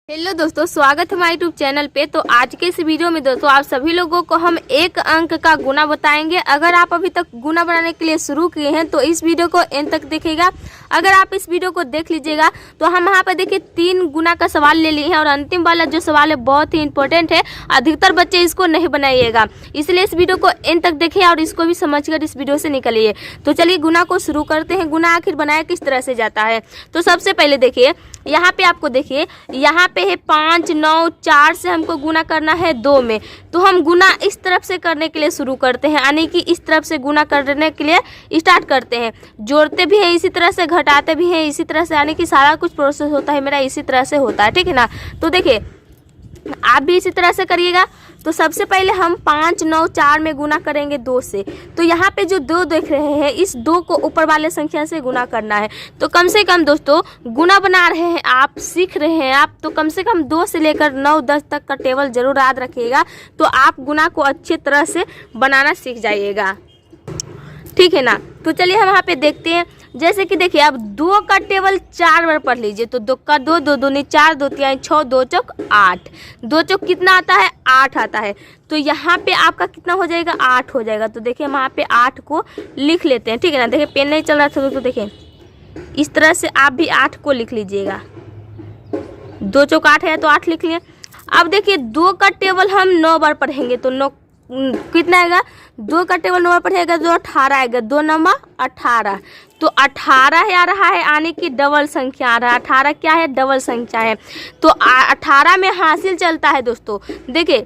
Hello दोस्तों, स्वागत है हमारे यूट्यूब चैनल पे। तो आज के इस वीडियो में दोस्तों आप सभी लोगों को हम एक अंक का गुना बताएंगे। अगर आप अभी तक गुना बनाने के लिए शुरू किए हैं तो इस वीडियो को एंड तक देखिएगा। अगर आप इस वीडियो को देख लीजिएगा तो हम यहाँ पर देखिए 3 गुना का सवाल ले लिए हैं और अंतिम वाला जो सवाल है बहुत ही इंपॉर्टेंट है। अधिकतर बच्चे इसको नहीं बनाइएगा, इसलिए इस वीडियो को एंड तक देखिए और इसको भी समझकर इस वीडियो से निकलिए। तो चलिए गुना को शुरू करते हैं। गुना आखिर बनाया किस तरह से जाता है। तो सबसे पहले देखिए यहाँ पे आपको देखिए यहाँ पे है 5, 9, 4 से हमको गुना करना है 2 में। तो हम गुना इस तरफ से करने के लिए शुरू करते हैं, यानी कि इस तरफ से गुना करने के लिए स्टार्ट करते हैं। जोड़ते भी हैं इसी तरह से, घटाते भी हैं इसी तरह से, यानी कि सारा कुछ प्रोसेस होता है मेरा इसी तरह से होता है, ठीक है ना। तो देखिए आप भी इसी तरह से करिएगा। तो सबसे पहले हम 5, 9, 4 में गुना करेंगे 2 से। तो यहाँ पे जो 2 देख रहे हैं इस 2 को ऊपर वाले संख्या से गुना करना है। तो कम से कम दोस्तों गुना बना रहे हैं आप, सीख रहे हैं आप, तो कम से कम 2 से लेकर 9, 10 तक का टेबल जरूर याद रखिएगा। तो आप गुना को अच्छी तरह से बनाना सीख जाइएगा, ठीक है ना। तो चलिए हम यहाँ पे देखते हैं। जैसे कि देखिए आप 2 का टेबल 4 बार पढ़ लीजिए। तो 2 का 2, 2 दूनी 4, 2 तिहाई 6, 2 चौक 8। 2 चौक कितना आता है? 8 आता है। तो यहाँ पे आपका कितना हो जाएगा? 8 हो जाएगा। तो देखिए हम यहाँ पे 8 को लिख लेते हैं, ठीक है ना। देखिए पेन नहीं चल रहा था तो देखिए इस तरह से आप भी 8 को लिख लीजिएगा। 2 चौक 8 है तो 8 लिख लिए। अब देखिए 2 का टेबल हम 9 बार पढ़ेंगे। तो 9 कितना आएगा? 2 का टेबल 9 बार पढ़ेगा तो 18 आएगा। 2 नंबर 18। तो 18 आ रहा है, यानी कि डबल संख्या आ रहा है। 18 क्या है? डबल संख्या है। तो 18 में हासिल चलता है दोस्तों। देखिए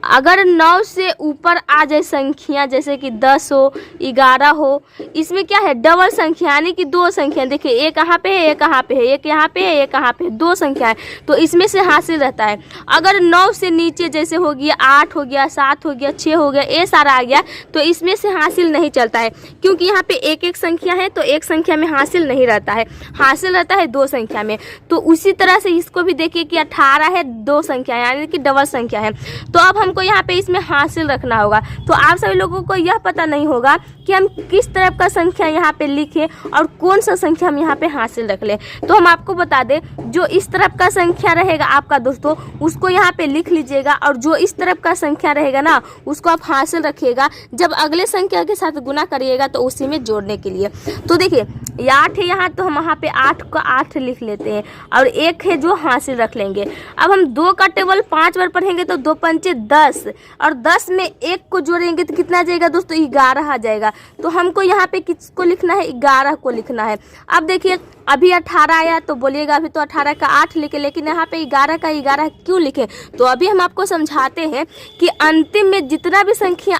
अगर 9 से ऊपर आ जाए संख्या, जैसे कि 10 हो, 11 हो, इसमें क्या है? डबल संख्या, यानी कि 2 संख्या। देखिए एक कहाँ पे है, एक कहाँ पे है, एक यहाँ पे है, एक कहाँ पे है, 2 संख्या है। तो इसमें से हासिल रहता है। अगर 9 से नीचे जैसे हो गया 8 हो गया, 7 हो गया, 6 हो गया, ये सारा आ गया, तो इसमें से हासिल नहीं चलता है, क्योंकि यहाँ पे एक एक संख्या है। तो एक संख्या में हासिल नहीं रहता है, हासिल रहता है 2 संख्या में। तो उसी तरह से इसको भी देखिए कि 18 है, 2 संख्या है, यानी कि डबल संख्या है। तो अब हमको यहाँ पे इसमें हासिल रखना होगा। तो आप सभी लोगों को यह पता नहीं होगा कि हम किस तरफ का संख्या यहाँ पे लिखें और कौन सा संख्या हम यहाँ पे हासिल रख लें। तो हम आपको बता दें, जो इस तरफ का संख्या रहेगा आपका दोस्तों उसको यहाँ पे लिख लीजिएगा, और जो इस तरफ का संख्या रहेगा ना उसको आप हासिल रखिएगा। जब अगले संख्या के साथ गुना करिएगा तो उसी में जोड़ने के लिए। तो देखिए 8 है यहाँ, तो हम वहाँ पे 8 का 8 लिख लेते हैं, और 1 है जो हासिल रख लेंगे। अब हम 2 का टेबल 5 बार पढ़ेंगे तो 2 पंचे 10, और 10 में 1 को जोड़ेंगे तो कितना आ जाएगा दोस्तों? 11 आ जाएगा। तो हमको यहाँ पे किसको लिखना है? 11 को लिखना है। अब देखिए अभी 18 आया तो बोलिएगा अभी तो 18 का 8 लिखे, लेकिन यहाँ पे 11 का 11 क्यों लिखे? तो अभी हम आपको समझाते हैं कि अंतिम में जितना भी संख्या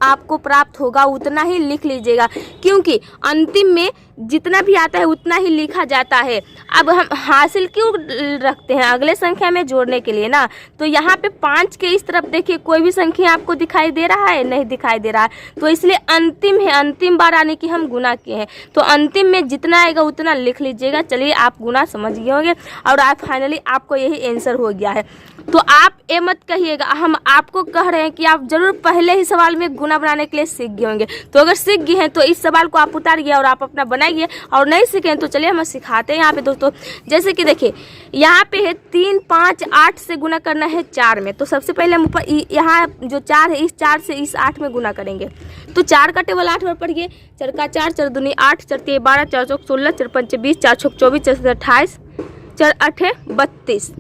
आपको प्राप्त होगा उतना ही लिख लीजिएगा, क्योंकि अंतिम में जितना भी आता है उतना ही लिखा जाता है। अब हम हासिल क्यों रखते हैं? अगले संख्या में जोड़ने के लिए ना। तो यहाँ पे 5 के इस तरफ देखिए कोई भी संख्या आपको दिखाई दे रहा है? नहीं दिखाई दे रहा है। तो इसलिए अंतिम है, अंतिम बार आने की हम गुना किए हैं। तो अंतिम में जितना आएगा उतना लिख लीजिएगा। चलिए आप गुना समझ गए होंगे और आप फाइनली आपको यही आंसर हो गया है। तो आप ये मत कहिएगा, हम आपको कह रहे हैं कि आप जरूर पहले ही सवाल में गुना बनाने के लिए सीख गए होंगे। तो अगर सीख गए हैं तो इस सवाल को आप उतारिए और आप अपना बनाइए, और नहीं सीखे तो चलिए हम सिखाते हैं यहाँ पे दोस्तों। जैसे कि देखिए यहाँ पे है 3, 5, 8 से गुना करना है 4 में। तो सबसे पहले हम ऊपर यहाँ जो 4 है इस 4 से इस 8 में गुना करेंगे। तो 4 का टेबल 8 बार पढ़िए। 4 का 4, 4 दूनी 8, 4 तिहाई 12, 4 चौक 16, 4 पंचे 20, 4 छक 24, 4 सत्ते 28, 4 आठे 32।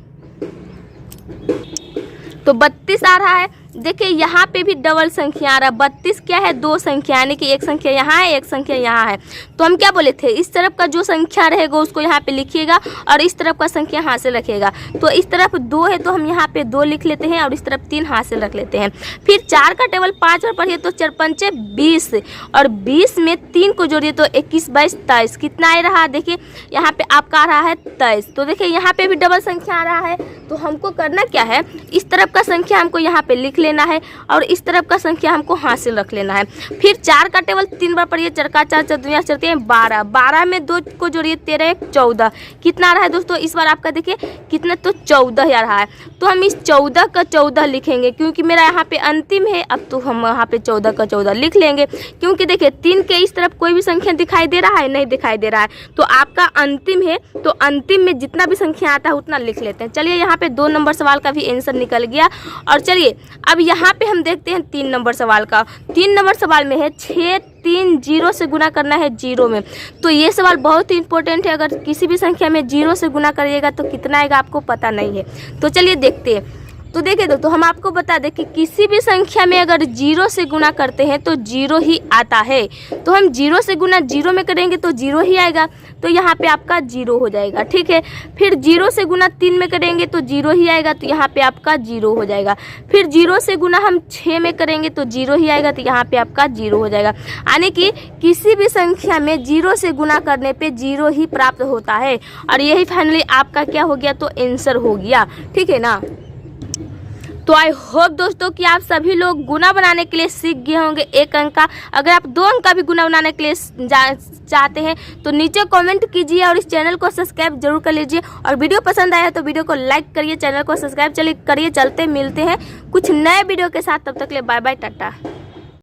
तो 32 आ रहा है। देखिए यहाँ पे भी डबल संख्या आ रहा है। 32 क्या है? 2 संख्या, यानी कि एक संख्या यहाँ है, एक संख्या यहाँ है। तो हम क्या बोले थे? इस तरफ का जो संख्या रहेगा उसको यहाँ पे लिखिएगा और इस तरफ का संख्या हासिल रखिएगा। तो इस तरफ 2 है तो हम यहाँ पे 2 लिख लेते हैं और इस तरफ 3 हासिल रख लेते हैं। फिर 4 का टेबल 5 बार पढ़िए तो 4 पंचे 20, और 20 में 3 को जोड़िए तो 21, 22, 23 कितना आ रहा है? देखिए यहाँ पे आपका आ रहा है 23। तो देखिए यहाँ पे भी डबल संख्या आ रहा है। तो हमको करना क्या है? इस तरफ का संख्या हमको यहाँ पे लिख लेना है और इस तरफ का संख्या हमको हासिल रख लेना है। फिर 4 का टेबल 3 बार पढ़िए, 4 का 4 चौदह चलते हैं 12, 12 में 2 को जोड़िए 13 1 14, कितना आ रहा है दोस्तों इस बार आपका देखिए कितना, तो 14 आ रहा है। तो हम इस 14 का 14 लिखेंगे क्योंकि मेरा यहाँ पे अंतिम है। अब तो हम यहाँ पे 14 का 14 लिख लेंगे क्योंकि देखिए 3 के इस तरफ कोई भी संख्या दिखाई दे रहा है, नहीं दिखाई दे रहा है, तो आपका अंतिम है, तो अंतिम में जितना भी संख्या आता है उतना लिख लेते हैं। चलिए यहाँ पे 2 नंबर सवाल का भी आंसर निकल गया। और चलिए अब यहाँ पे हम देखते हैं 3 नंबर सवाल का। 3 नंबर सवाल में है 6 3 0 से गुना करना है 0 में। तो ये सवाल बहुत ही इंपॉर्टेंट है। अगर किसी भी संख्या में 0 से गुना करिएगा तो कितना आएगा आपको पता नहीं है। तो चलिए देखते हैं। तो देखिए दोस्तों हम आपको बता दें कि किसी भी संख्या में अगर 0 से गुना करते हैं तो 0 ही आता है। तो हम 0 से गुना 0 में करेंगे तो 0 ही आएगा, तो यहाँ पे आपका 0 हो जाएगा, ठीक है। फिर 0 से गुना 3 में करेंगे तो 0 ही आएगा, तो यहाँ पे आपका 0 हो जाएगा। फिर 0 से गुना हम 6 में करेंगे तो 0 ही आएगा, तो यहाँ पे आपका 0 हो जाएगा। यानी कि किसी भी संख्या में 0 से गुना करने पे 0 ही प्राप्त होता है। और यही फाइनली आपका क्या हो गया, तो आंसर हो गया, ठीक है ना। तो आई होप दोस्तों कि आप सभी लोग गुना बनाने के लिए सीख गए होंगे 1 अंक का। अगर आप 2 अंक का भी गुना बनाने के लिए चाहते हैं तो नीचे कमेंट कीजिए और इस चैनल को सब्सक्राइब जरूर कर लीजिए। और वीडियो पसंद आया तो वीडियो को लाइक करिए, चैनल को सब्सक्राइब करिए। चलते मिलते हैं कुछ नए वीडियो के साथ, तब तक के लिए बाय बाय, टाटा।